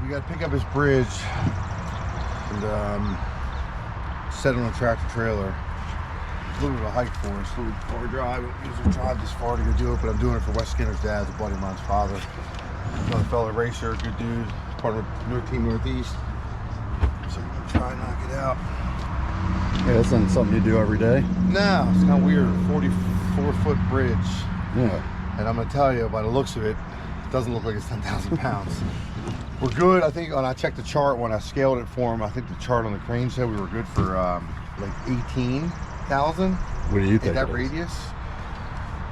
We got to pick up this bridge and set it on a tractor trailer. It's a little bit of a hike for us, a little far drive. I don't usually drive this far to go do it, but I'm doing it for Wes Skinner's dad, a buddy of mine's father. Another fellow racer, good dude, part of Team Northeast. So I'm gonna try and knock it out. Yeah, that's not something you do every day. No, it's kind of weird. 44-foot bridge. Yeah. And I'm gonna tell you, by the looks of it, it doesn't look like it's 10,000 pounds. We're good. I think when I checked the chart, when I scaled it for him, I think the chart on the crane said we were good for like 18,000. What do you think? That radius?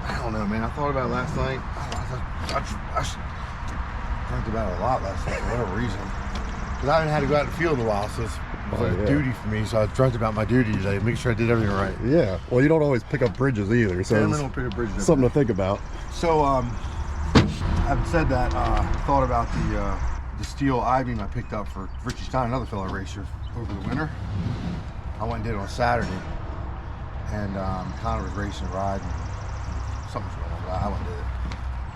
I don't know, man. I thought about it last night. I dreamt about it a lot last night for whatever reason. Because I haven't had to go out in the field in a while, so it's like a duty for me. So I dreamt about my duty today, make sure I did everything right. Yeah. Well, you don't always pick up bridges either, so I don't pick up bridges. Something to think about. So, having said that, thought about the steel I-beam I picked up for Richie Stein, another fellow racer, over the winter. I went and did it on Saturday, and Connor was racing a ride, and something's going on, but I went and did it.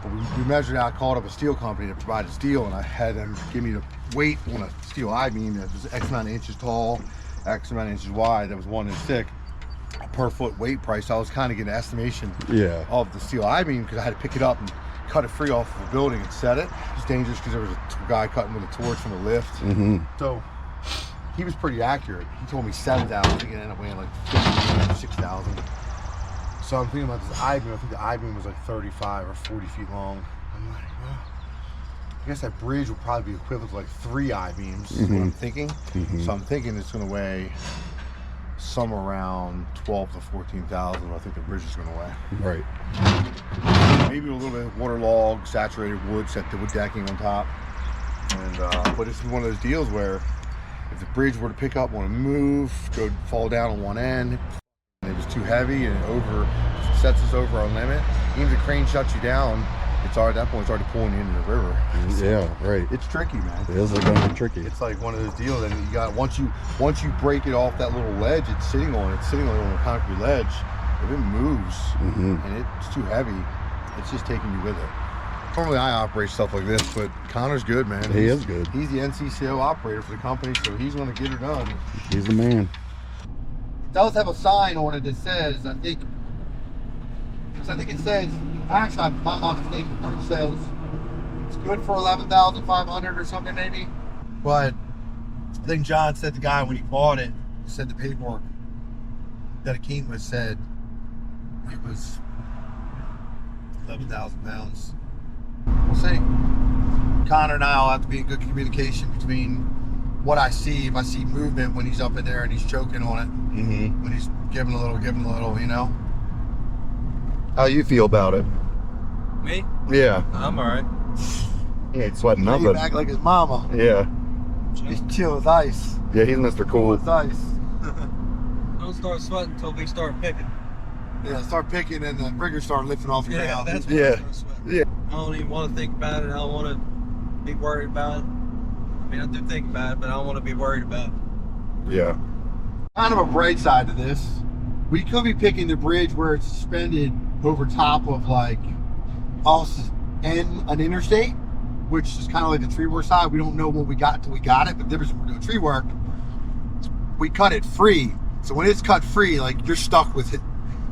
But we measured out, called up a steel company that provided steel, and I had them give me the weight on a steel I-beam that was X amount of inches tall, X amount of inches wide, that was 1 inch thick, per foot weight price. So I was kind of getting an estimation of the steel I-beam, because I had to pick it up and cut it free off of the building and set it. It's dangerous because there was a guy cutting with a torch from a lift. So he was pretty accurate. He told me 7,000. I think it ended up weighing like 6,000. So I'm thinking about this I-beam. I think the I-beam was like 35 or 40 feet long. I'm like, well, I guess that bridge would probably be equivalent to like 3 I-beams, is what I'm thinking. So I'm thinking it's going to weigh somewhere around 12 to 14,000. I think the bridge is going to weigh. Right. Maybe a little bit of waterlogged, saturated wood, set the wood decking on top. And but it's one of those deals where if the bridge were to pick up, want to move, fall down on one end, and it was too heavy and it sets us over our limit, even if the crane shuts you down, it's already, at that point it's already pulling you into the river. So yeah, right. It's tricky, man. It is going to be tricky. It's like one of those deals, and you got once you break it off that little ledge it's sitting on a concrete ledge. If it moves and it's too heavy, it's just taking you with it. Normally I operate stuff like this, but Connor's good, man. He is good. He's the NCCO operator for the company, so he's going to get her done. He's the man. It does have a sign on it that says, I think it says, actually I'm not mistaken, it says it's good for 11,500 or something maybe. But I think John said the guy when he bought it, said the paperwork that it came with said it was 11,000 pounds. We'll see. Connor and I will have to be in good communication between what I see. If I see movement when he's up in there and he's choking on it, when he's giving a little, you know. How you feel about it? Me? Yeah. I'm alright. He ain't sweating nothing. He's back like his mama. Yeah. He's chill as ice. Yeah, he's Mr. Cool. As ice. Don't start sweating until we start picking. Yeah, start picking and the riggers start lifting off your ground. That's when I start sweating. Yeah. I don't even want to think about it. I don't want to be worried about it. I mean, I do think about it, but I don't want to be worried about it. Yeah. Kind of a bright side to this. We could be picking the bridge where it's suspended over top of like us and an interstate, which is kind of like the tree work side. We don't know what we got until we got it, but the difference when we're doing tree work, we cut it free. So when it's cut free, like you're stuck with it.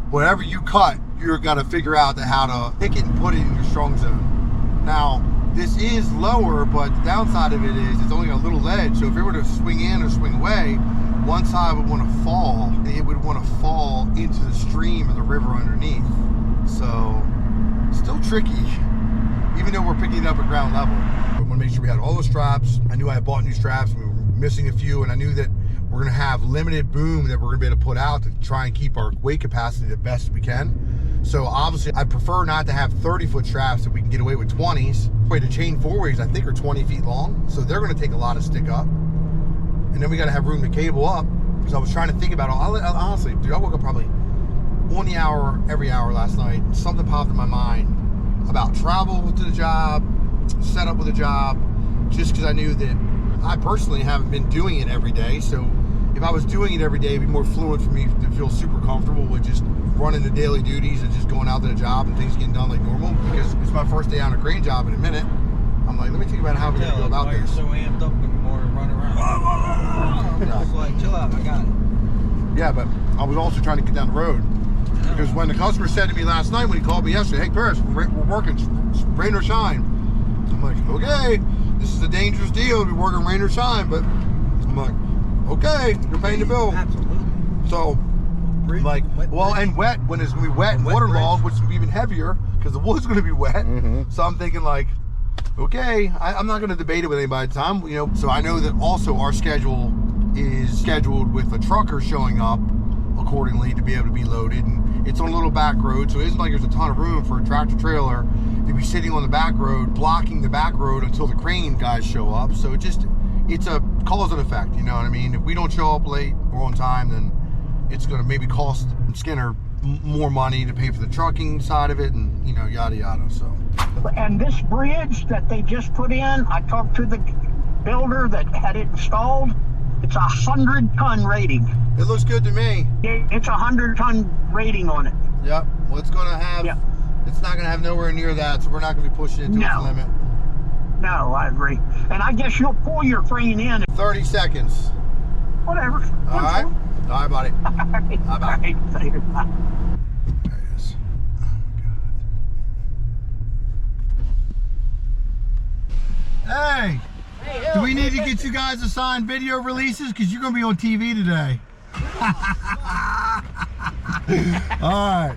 Whatever you cut, you're gonna figure out how to pick it and put it in your strong zone. Now, this is lower, but the downside of it is it's only a little ledge. So if it were to swing in or swing away, one side would want to fall. It would want to fall into the stream or the river underneath. So, still tricky, even though we're picking it up at ground level. I want to make sure we had all the straps. I knew I had bought new straps. We were missing a few, and I knew that we're going to have limited boom that we're going to be able to put out to try and keep our weight capacity the best we can. So obviously, I prefer not to have 30-foot straps if we can get away with 20s. The chain four-ways, I think, are 20 feet long, so they're going to take a lot of stick up. And then we got to have room to cable up, because I was trying to think about it. Honestly, dude, I woke up probably on the hour, every hour last night, and something popped in my mind about travel to the job, setup with the job, just because I knew that I personally haven't been doing it every day. So if I was doing it every day, it'd be more fluid for me to feel super comfortable with just running the daily duties and just going out to the job and things getting done like normal, because it's my first day on a crane job in a minute. I'm like, let me think about how we're gonna go about why you're this. so amped up when you want to run around. It's like, chill out, I got it. Yeah, but I was also trying to get down the road because when the customer said to me last night when he called me yesterday, hey Chris, we're working rain or shine. I'm like, okay, this is a dangerous deal to be working rain or shine, but I'm like, okay, you're paying the bill. Absolutely. So I'm like, well, and wet when it's gonna be wet and waterlogged, which is gonna be even heavier because the wood's gonna be wet. So I'm thinking like, okay, I'm not gonna debate it with anybody at the time, you know. So I know that also our schedule is scheduled with a trucker showing up accordingly to be able to be loaded, and it's on a little back road, so it isn't like there's a ton of room for a tractor trailer to be sitting on the back road, blocking the back road until the crane guys show up. So it's a cause and effect, you know what I mean? If we don't show up late or on time, then it's going to maybe cost Skinner more money to pay for the trucking side of it, and you know, yada yada. So. And this bridge that they just put in, I talked to the builder that had it installed. It's a 100-ton rating. It looks good to me. It's a 100-ton rating on it. Yep. Well, it's going to have. Yep. It's not going to have nowhere near that, so we're not going to be pushing it to its limit. No, I agree. And I guess you'll pull your crane in. 30 seconds. Whatever. All right. All right, buddy. Bye-bye. All right. Later. Bye. There it is. Oh, my God. Hey. Do we need to get you guys assigned video releases? Because you're going to be on TV today. All right.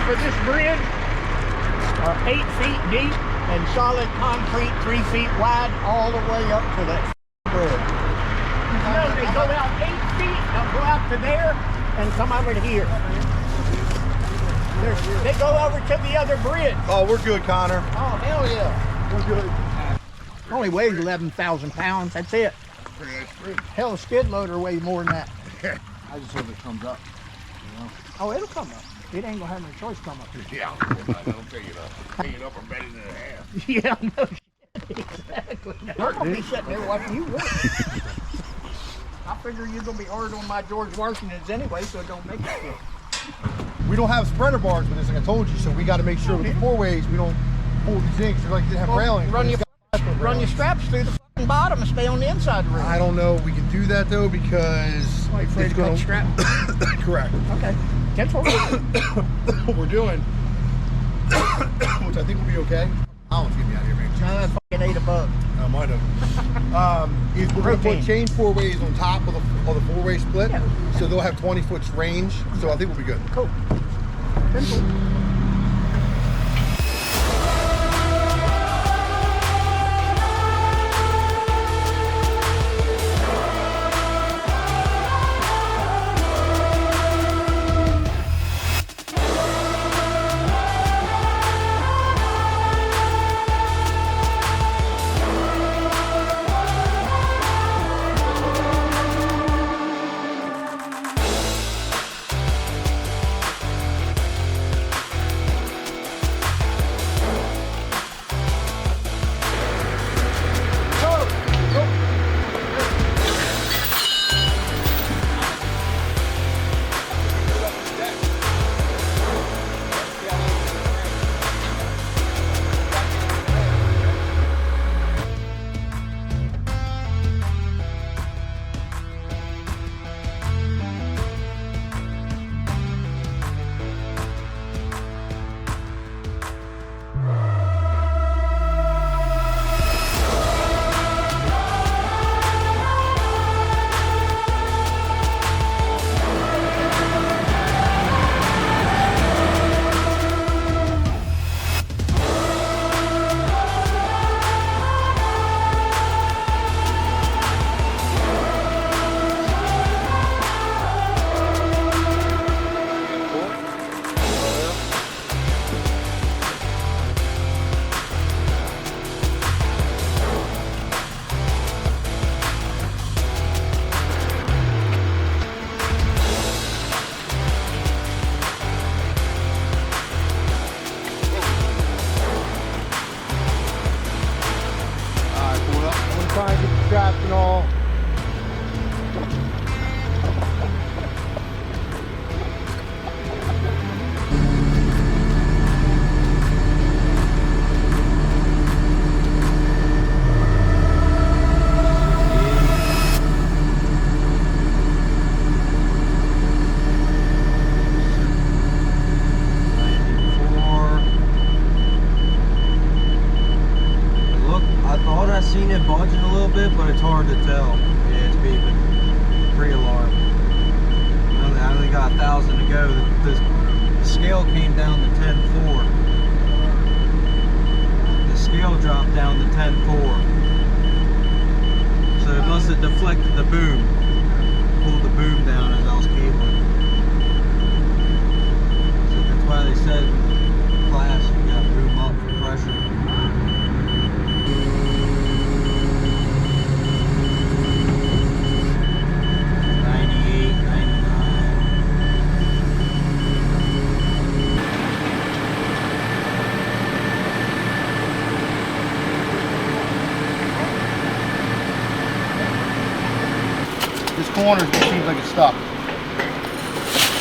For this bridge are 8 feet deep and solid concrete 3 feet wide all the way up to that bridge. No, they go out 8 feet, they'll go out to there and come over to here. They go over to the other bridge. Oh, we're good, Connor. Oh, hell yeah. We're good. Only weighs 11,000 pounds, that's it. Hell, a skid loader weighs more than that. I just hope it comes up. Oh, it'll come up. It ain't gonna have no choice come up here. Yeah, I don't tell you that. Hang it up or bend it in half. Yeah, no shit. Exactly. I'm gonna be sitting there watching you work. I figure you're gonna be hard on my George Washingtons anyway, so it don't make it good. We don't have spreader bars with this, like I told you, so we got to make sure with the four ways we don't pull these in, because like they have railings. Run your straps through the fucking bottom and stay on the inside of the ring. I don't know if we can do that though, because Wait for it to cut strap. Correct. Okay. That's what What we're doing, which I think will be okay. I don't get me out of here, man. No, that fucking ate a bug. I might have. Is we're going to put chain four ways on top of the four-way split, so they'll have 20-foot range. So I think we'll be good. Cool. Simple. the scale came down to 10.4. The scale dropped down to 10.4. So it must have deflected the boom. Pulled the boom down as I was cabling. So that's why they said in class you got boom up for pressure. This corner seems like it's stuck.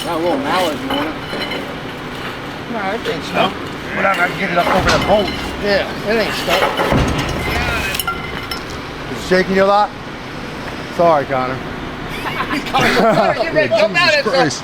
Got a little mallet on it. No, it ain't stuck. Whatever, I can get it up over the bolt. Yeah, it ain't stuck. Is it shaking you a lot? Sorry, Connor. Jesus Christ.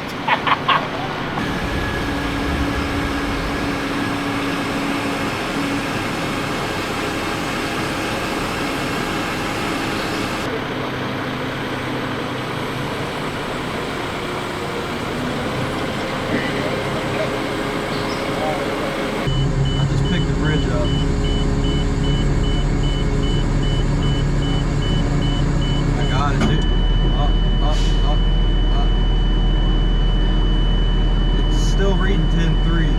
Still reading 10.3.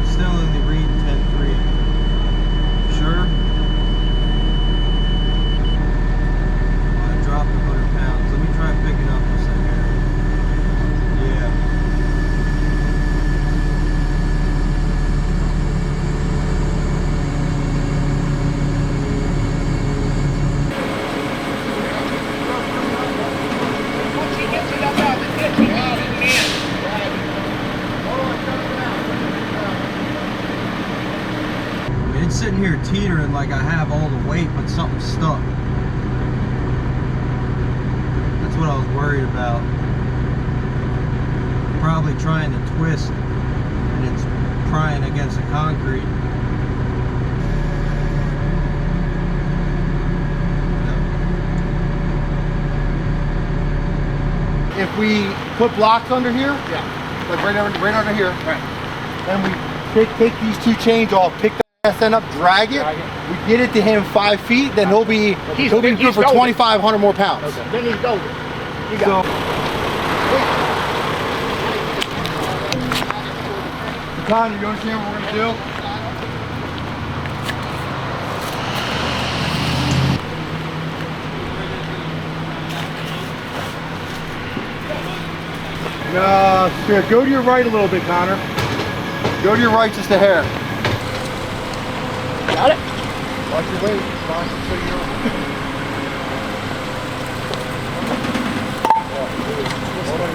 Still only reading 10.3. Sure? I dropped 100 pounds. Let me try picking up this thing here. Yeah. Once he gets it up out of the kitchen, he can. It's sitting here teetering like I have all the weight, but something's stuck. That's what I was worried about. Probably trying to twist, and it's prying against the concrete. If we put blocks under here, Yeah. like right under here, Right. and we take these two chains off, pick the ass end up, drag it, we get it to him 5 feet, then he'll be He's good for golden. 2,500 more pounds. Okay. Then he's golden. You got So, Connor, you understand what we're gonna do? No, here, go to your right a little bit, Connor. Go to your right just a hair. Got it? Watch your weight. Watch it so you don't.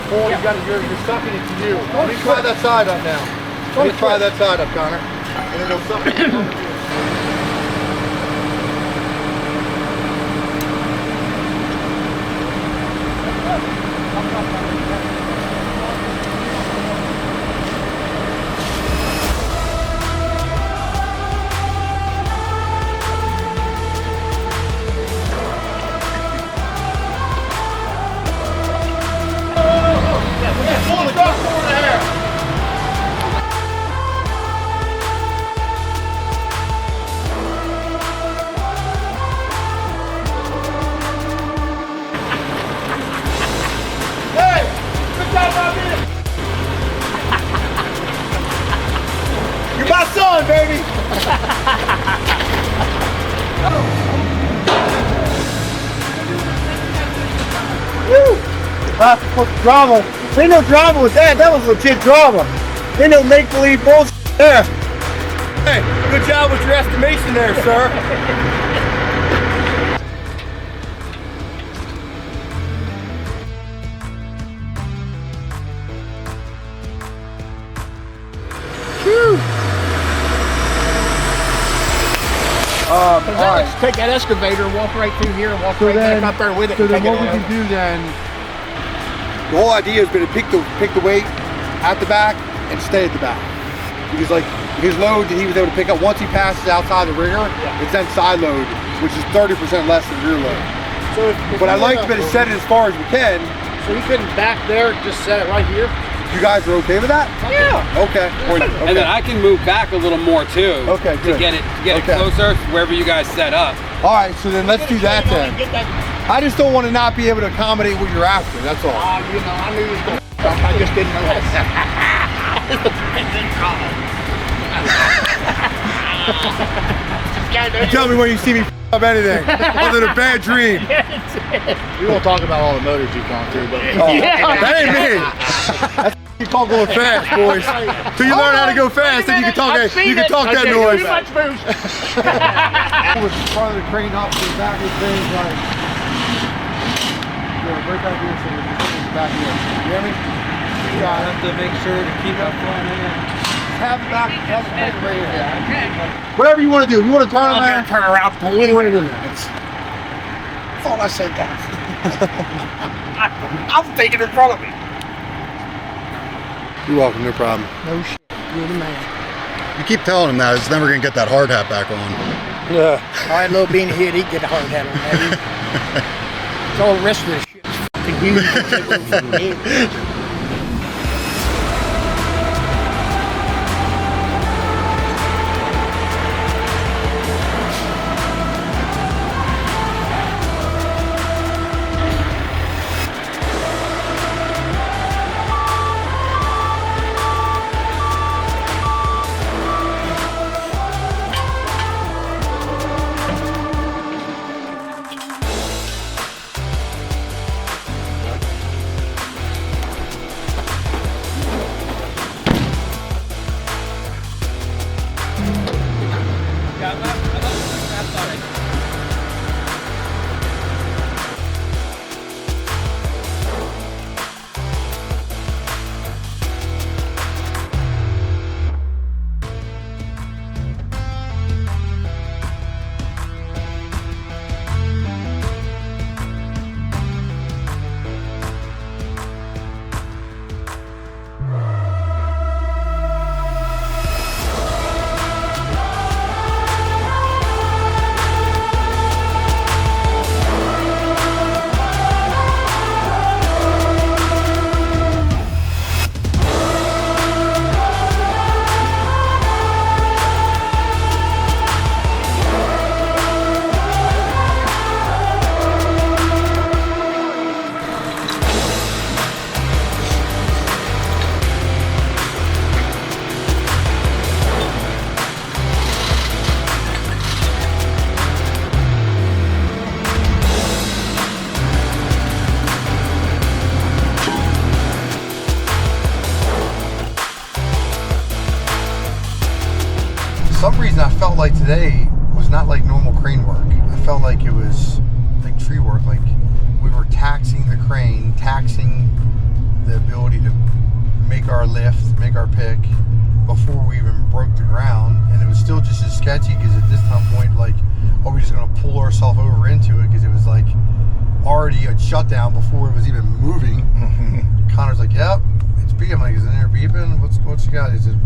Before you got it, you're sucking it to you. Let me try that side up now. Let me try that side up, Connor. And then it'll suck it over to you. You're my son, baby! Woo! Drama. Ain't no drama with that. That was legit drama. Ain't no make-believe bullshit there. Hey, good job with your estimation there, sir. All right. Let's take that excavator, walk right through here, and walk So right then- back up there with it. So and then take what we it can do then, the whole idea has been to pick the weight at the back and stay at the back. Because like his load that he was able to pick up, once he passes outside the ringer, it's then side load, which is 30% less than rear load. So But I like to set it as far as we can. So you couldn't back there, just set it right here? You guys are okay with that? Yeah. Okay. And then I can move back a little more too. Okay, good. To get it closer wherever you guys set up. All right, so then let's do that then. I just don't want to not be able to accommodate what you're after. That's all. You know, I knew you was going to stop. I just didn't know You tell me when you see me up anything other than a bad dream. We won't talk about all the motors you've gone through, but That ain't me. That's you call going fast, boys. Till you learn how to go fast, then you can talk that noise. Too much boost. With part of the crane up to the back of things like right back here, so we're just back here. You hear me? I have to make sure to keep up front end. Have it back, have it back right here. Whatever you want to do. You want to turn around? Turn around. That's all I said, guys. I'm taking in front of me. You're welcome, no problem. No shit. You're the man. You keep telling him that, it's never going to get that hard hat back on. Yeah. All right, little beanie head, he can get a hard hat on that. It's all the rest of this shit is fucking huge. For some reason I felt like today was not like normal crane work. I felt like it was like tree work, like we were taxing the crane, taxing the ability to make our lift, make our pick before we even broke the ground. And it was still just as sketchy because at this time point, like, are we just gonna pull ourselves over into it? Because it was like already a shutdown before it was even moving. Connor's like, yep, it's beeping. I'm like, is it in there beeping? What's you got? Is it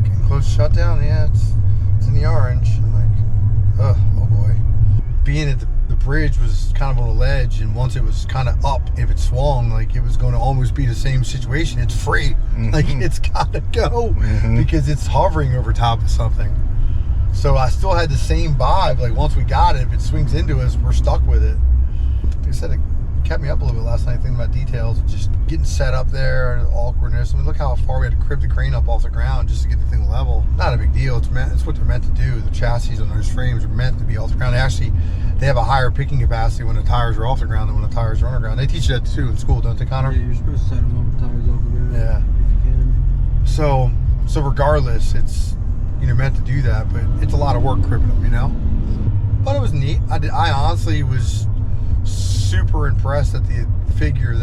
getting close to shutdown? Yeah, it's in the orange. I'm like, oh boy. Being at the bridge was kind of on a ledge, and once it was kind of up, if it swung, like it was going to almost be the same situation. It's free. Like it's gotta go because it's hovering over top of something. So I still had the same vibe. Like once we got it, if it swings into us, we're stuck with it. Like I said, it kept me up a little bit last night thinking about details of just getting set up there and the awkwardness. I mean, look how far we had to crib the crane up off the ground just to get the thing level. Not a big deal. It's what they're meant to do. The chassis on those frames are meant to be off the ground. They have a higher picking capacity when the tires are off the ground than when the tires are on the ground. They teach you that too in school, don't they, Connor? Yeah, you're supposed to set them up with tires off the ground. Yeah. If you can. So regardless, it's meant to do that, but it's a lot of work cribbing them, you know. But it was neat. I honestly was super impressed that the figure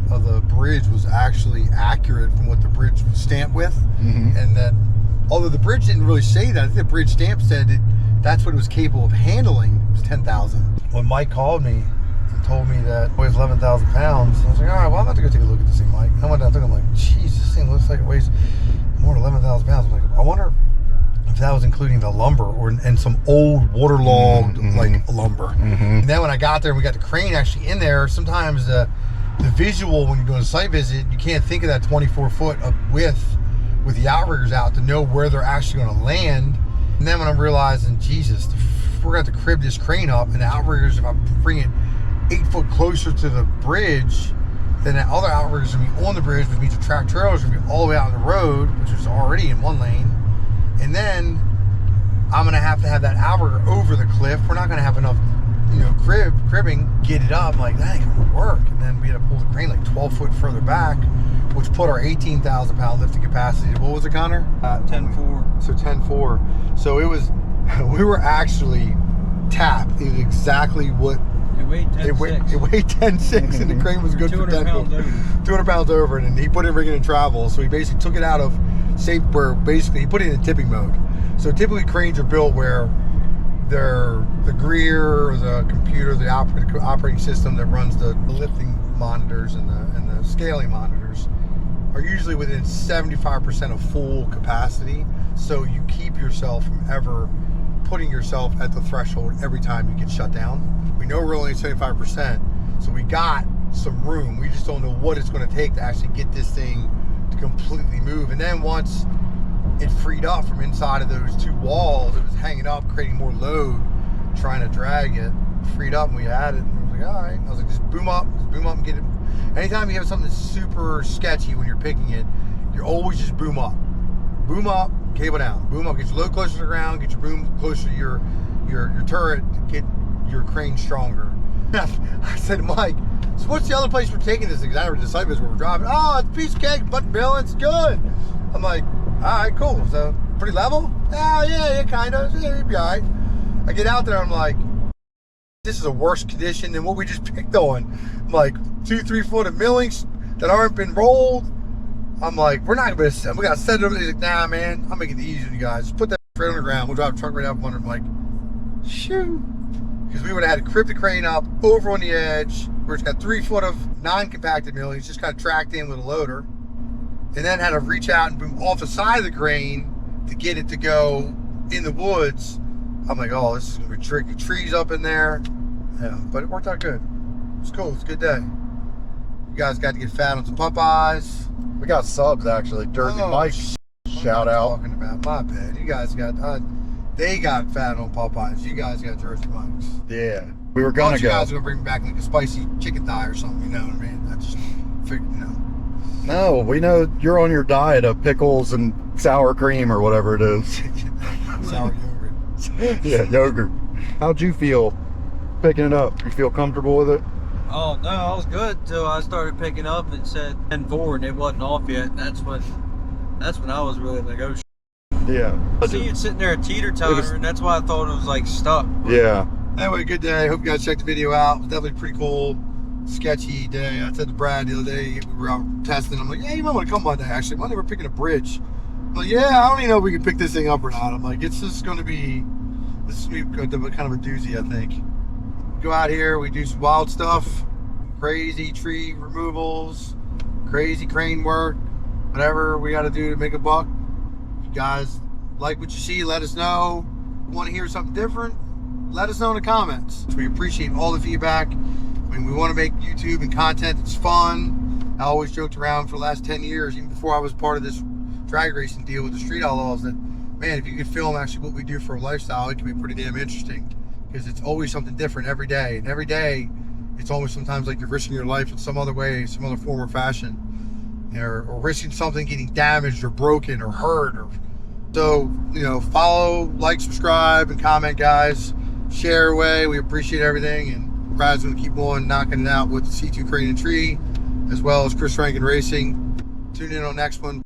of the bridge was actually accurate from what the bridge was stamped with, and that although the bridge didn't really say that, I think the bridge stamp said that's what it was capable of handling. It was 10,000. When Mike called me and told me that it weighs 11,000 pounds, I was like, all right, well, I'm about to go take a look at this thing, Mike. I went down and I'm like, geez, this thing looks like it weighs more than 11,000 pounds. I'm like, I wonder if that was including the lumber and some old waterlogged like lumber. And then when I got there and we got the crane actually in there, sometimes the the visual when you're doing a site visit, you can't think of that 24 foot of width with the outriggers out to know where they're actually going to land. And then when I'm realizing, Jesus, we're going to have to crib this crane up, and the outriggers, if I bring it 8 foot closer to the bridge, then the other outriggers are going to be on the bridge, which means the track trailers are going to be all the way out on the road, which is already in one lane. And then I'm going to have that outrigger over the cliff. We're not going to have enough, you know, cribbing, get it up. I'm like, that ain't going to work. And then we had to pull the crane like 12 foot further back, which put our 18,000 pound lifting capacity. What was it, Connor? 10.4. So 10.4. So it was, we were actually tapped. It was exactly what It weighed 10.6. it weighed 10.6, and the crane was good for 200 pounds over. 200 pounds over, and he put it in rigging and travel. So he basically took it out of safe, where basically he put it in tipping mode. So typically cranes are built where the greer or the computer, the operating system that runs the lifting monitors and the scaling monitors are usually within 75% of full capacity. So you keep yourself from ever putting yourself at the threshold every time you get shut down. We know we're only at 75%, so we got some room. We just don't know what it's going to take to actually get this thing to completely move. And then once it freed up from inside of those two walls, it was hanging up, creating more load, trying to drag it, freed up, and we had it. And I was like, all right. I was like, just boom up and get it. Anytime you have something that's super sketchy when you're picking it, you're always just boom up, cable down, boom up, get your load closer to the ground, get your boom closer to your turret, get your crane stronger. I said to Mike, so what's the other place we're taking this? Because I never decided where we're driving. Oh, it's a piece of cake, but balance, good. I'm like, all right, cool. So pretty level? Oh, yeah, kind of. Yeah, you'd be all right. I get out there, I'm like, this is a worse condition than what we just picked on. I'm like, 2-3 foot of millings that aren't been rolled. I'm like, we're not going to, we got to set it over. He's like, nah, man, I'll make it easy on you guys. Just put that right on the ground. We'll drive the truck right out from under. I'm like, shoo. Because we would have had to crib the crane up over on the edge where it's got 3 foot of non-compacted millings, just kind of tracked in with a loader. And then had to reach out and boom off the side of the crane to get it to go in the woods. I'm like, oh, this is going to be tricky. Trees up in there. Yeah, but it worked out good. It's cool. It's a good day. You guys got to get fat on some Popeyes. We got subs actually. Jersey Mike, shout out. Talking about my bad. You guys got, they got fat on Popeyes. You guys got Jersey Mike's. Yeah, we were gonna You go. guys are gonna bring back like a spicy chicken thigh or something. You know what I mean? I just figured, you know. No, we know you're on your diet of pickles and sour cream or whatever it is. Sour yogurt. Yeah, yogurt. How'd you feel picking it up? You feel comfortable with it? Oh no, I was good till I started picking up and said 10.4 and it wasn't off yet. And that's when I was really like, oh shit. Yeah. I see it sitting there a teeter-totter, and that's why I thought it was like stuck. Yeah. Anyway, good day. Hope you guys checked the video out. It was definitely pretty cool, sketchy day. I said to Brad the other day, we were out testing. I'm like, yeah, you might want to come one day, actually. One day we're picking a bridge. I'm like, yeah, I don't even know if we can pick this thing up or not. I'm like, this is going to be kind of a doozy, I think. Go out here, we do some wild stuff, crazy tree removals, crazy crane work, whatever we got to do to make a buck. If you guys like what you see, let us know. Want to hear something different? Let us know in the comments. We appreciate all the feedback. I mean, we want to make YouTube and content that's fun. I always joked around for the last 10 years, even before I was part of this drag racing deal with the Street Outlaws, that, man, if you could film actually what we do for a lifestyle, it can be pretty damn interesting. Because it's always something different every day. And every day, it's almost sometimes like you're risking your life in some other way, some other form or fashion. Or risking something getting damaged or broken or hurt. So, you know, follow, like, subscribe, and comment, guys. Share away. We appreciate everything. And Brad's going to keep on knocking it out with the C2 Crane and Tree, as well as Chris Rankin Racing. Tune in on the next one.